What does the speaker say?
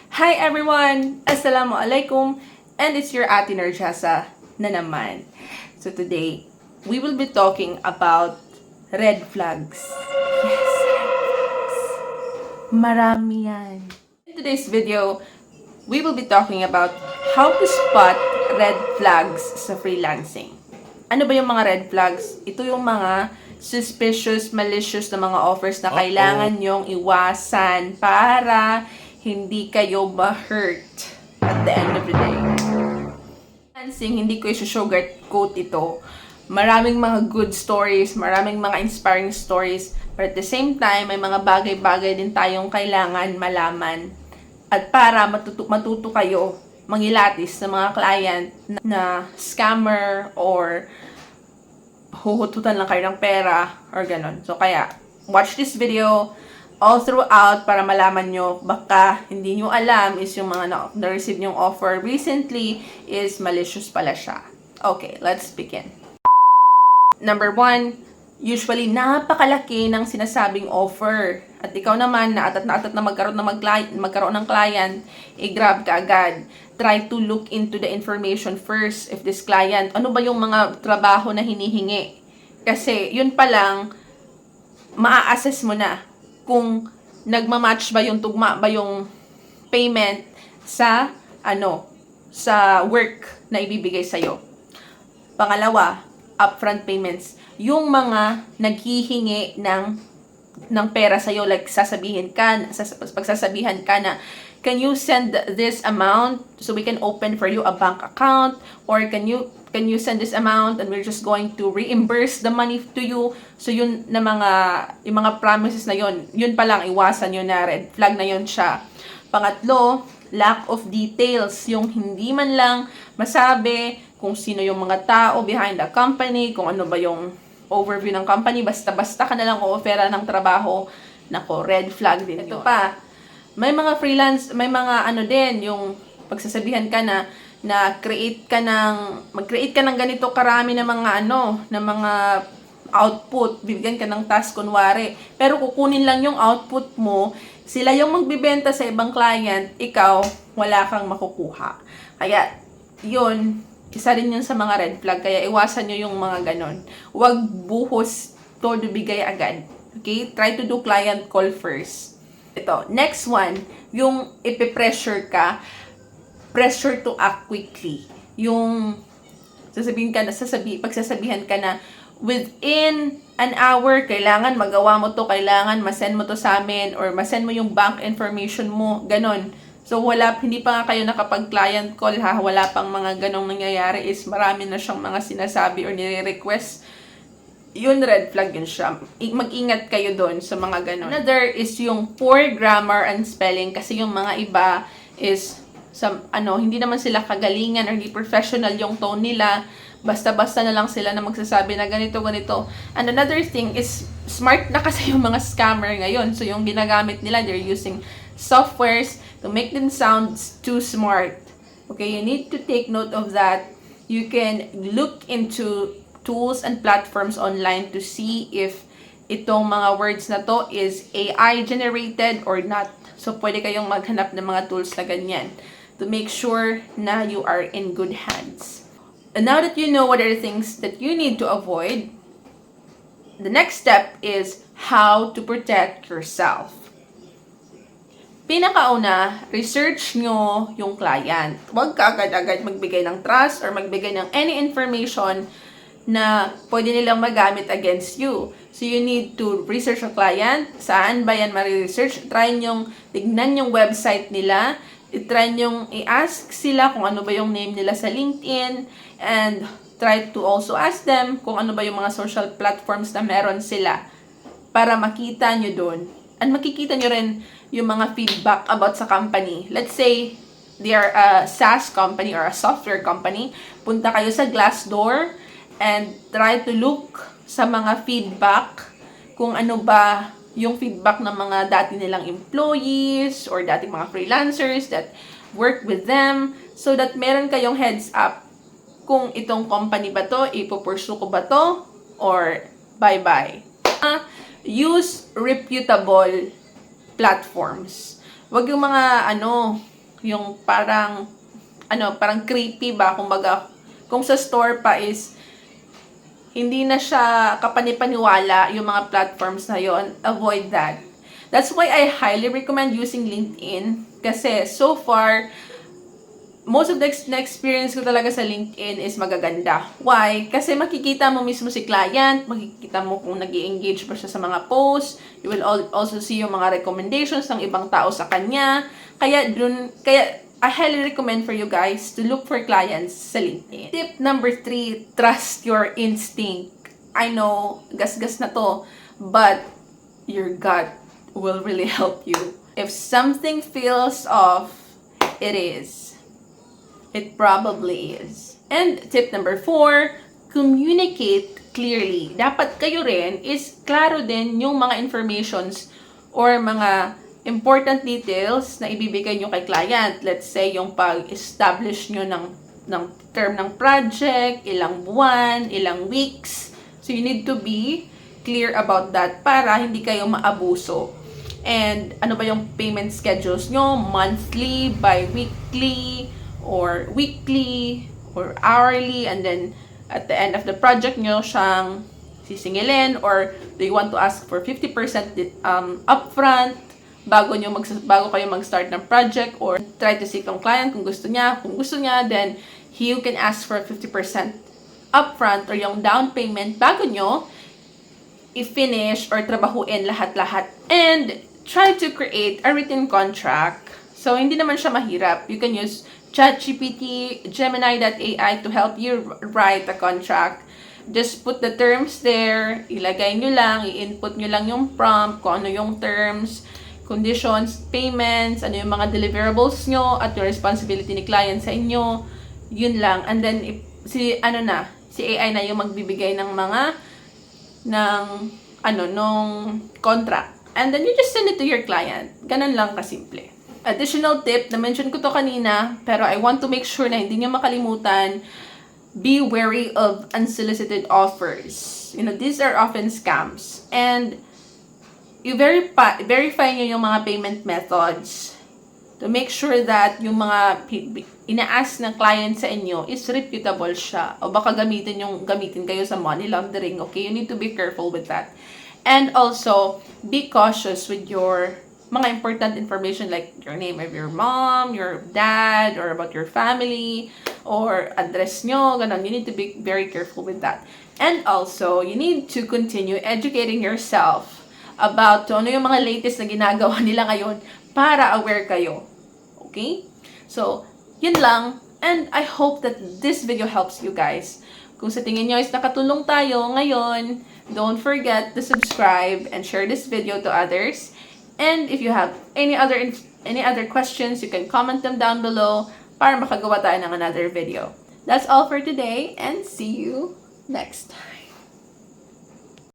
Hi everyone! Assalamualaikum! And it's your Ate Nerjasa na naman. So today, we will be talking about red flags. Yes, red flags. Marami yan. In today's video, we will be talking about how to spot red flags sa freelancing. Ano ba yung mga red flags? Ito yung mga suspicious, malicious na mga offers na kailangan nyong iwasan para hindi kayo ma-hurt at the end of the day. Freelancing, hindi ko i-sugarcoat ito. Maraming mga good stories, maraming mga inspiring stories, but at the same time, may mga bagay-bagay din tayong kailangan malaman. At para matuto kayo mangilatis sa mga client na scammer or huhututan lang kayo ng pera or ganon. So kaya, watch this video all throughout para malaman nyo baka hindi nyo alam is yung mga na-receive nyong offer recently is malicious pala siya. Okay, let's begin. Number 1, usually napakalaki ng sinasabing offer. At ikaw naman, naatat na magkaroon ng client, i-grab ka agad. Try to look into the information first if this client, ano ba yung mga trabaho na hinihingi. Kasi yun pa lang, maa-assess mo na kung nagmamatch ba yung tugma ba yung payment sa sa work na ibibigay sa'yo. Pangalawa, upfront payments. Yung mga naghihingi ng pera sa'yo, like pagsasabihan ka na, can you send this amount so we can open for you a bank account? Or can you send this amount and we're just going to reimburse the money to you? So yun na yung mga promises na yun pa lang, iwasan yun na red flag na yun siya. Pangatlo, lack of details. Yung hindi man lang masabi kung sino yung mga tao behind the company, kung ano ba yung overview ng company, basta-basta ka na lang o-offera ng trabaho. Nako, red flag din ito pa. May mga freelance, may mga yung pagsasabihan ka na mag-create ka ng ganito karami ng mga ng mga output, bibigyan ka ng task kunwari. Pero kukunin lang yung output mo, sila yung magbibenta sa ibang client, ikaw wala kang makukuha. Kaya yun, isa rin yun sa mga red flag. Kaya iwasan nyo yung mga ganon. Huwag buhos todo bigay agad. Okay? Try to do client call first. Ito, next one, yung ipipressure ka, pressure to act quickly. Yung pagsasabihan ka na, within an hour, kailangan magawa mo to, kailangan masend mo to sa amin, or masend mo yung bank information mo, ganon. So, hindi pa nga kayo nakapag-client call ha, wala pang mga ganong nangyayari, is marami na siyang mga sinasabi or nire-request. Yun, red flag yun siya. Mag-ingat kayo doon sa mga ganon. Another is yung poor grammar and spelling, kasi yung mga iba is hindi naman sila kagalingan or hindi professional yung tone nila. Basta-basta na lang sila na magsasabi na ganito. And another thing is, smart na kasi yung mga scammer ngayon. So, yung ginagamit nila, they're using softwares to make them sound too smart. Okay, you need to take note of that. You can look into tools and platforms online to see if itong mga words na to is AI generated or not. So, pwede kayong maghanap ng mga tools na ganyan to make sure na you are in good hands. And now that you know what are the things that you need to avoid, the next step is how to protect yourself. Pinakauna, research nyo yung client. Huwag ka agad-agad magbigay ng trust or magbigay ng any information na pwede nilang magamit against you. So, you need to research a client. Saan ba yan ma-research? Tignan yung website nila. I-try nyong i-ask sila kung ano ba yung name nila sa LinkedIn. And try to also ask them kung ano ba yung mga social platforms na meron sila. Para makita nyo doon. And makikita nyo rin yung mga feedback about sa company. Let's say, they are a SaaS company or a software company. Punta kayo sa Glassdoor and try to look sa mga feedback kung ano ba yung feedback ng mga dati nilang employees or dating mga freelancers that work with them so that meron kayong heads up kung itong company ba to, ipupursue ko ba to, or bye-bye. Use reputable platforms. Wag yung mga yung parang parang creepy ba, kumbaga, kung sa store pa is hindi na siya kapanipaniwala yung mga platforms na yon, avoid that. That's why I highly recommend using LinkedIn kasi so far most of the experience ko talaga sa LinkedIn is magaganda. Why? Kasi makikita mo mismo si client, makikita mo kung nag-i-engage ba siya sa mga posts, you will also see yung mga recommendations ng ibang tao sa kanya. Kaya I highly recommend for you guys to look for clients sa LinkedIn. Tip number 3, trust your instinct. I know, gasgas na to, but your gut will really help you. If something feels off, it is. It probably is. And tip number 4, communicate clearly. Dapat kayo rin is klaro din yung mga informations or mga important details na ibibigay nyo kay client. Let's say, yung pag-establish nyo ng term ng project, ilang buwan, ilang weeks. So, you need to be clear about that para hindi kayo maabuso. And ano ba yung payment schedules nyo? Monthly, bi-weekly, or weekly, or hourly, and then at the end of the project nyo siyang sisingilin, or do you want to ask for 50% upfront bago kayo mag-start ng project, or try to see kung client kung gusto niya, then you can ask for 50% upfront or yung down payment bago nyo i-finish or trabahuin lahat-lahat. And try to create a written contract. So, hindi naman siya mahirap. You can use ChatGPT, Gemini.ai to help you write a contract. Just put the terms there, ilagay nyo lang, i-input nyo lang yung prompt, kung ano yung terms, conditions, payments, ano yung mga deliverables nyo, at yung responsibility ni client sa inyo. Yun lang. And then, si AI na yung magbibigay ng nung contract. And then, you just send it to your client. Ganun lang kasimple. Additional tip, na-mention ko to kanina, pero I want to make sure na hindi nyo makalimutan, be wary of unsolicited offers. These are often scams. And you verify nyo yung mga payment methods to make sure that yung mga ina-ask ng client sa inyo is reputable siya. O baka gamitin kayo sa money laundering, okay? You need to be careful with that. And also, be cautious with your mga important information like your name of your mom, your dad, or about your family, or address nyo, ganun. You need to be very careful with that. And also, you need to continue educating yourself about ano yung mga latest na ginagawa nila ngayon para aware kayo. Okay? So, yun lang. And I hope that this video helps you guys. Kung sa tingin nyo is nakatulong tayo ngayon, don't forget to subscribe and share this video to others. And if you have any other questions, you can comment them down below para makagawa tayo ng another video. That's all for today, and see you next time.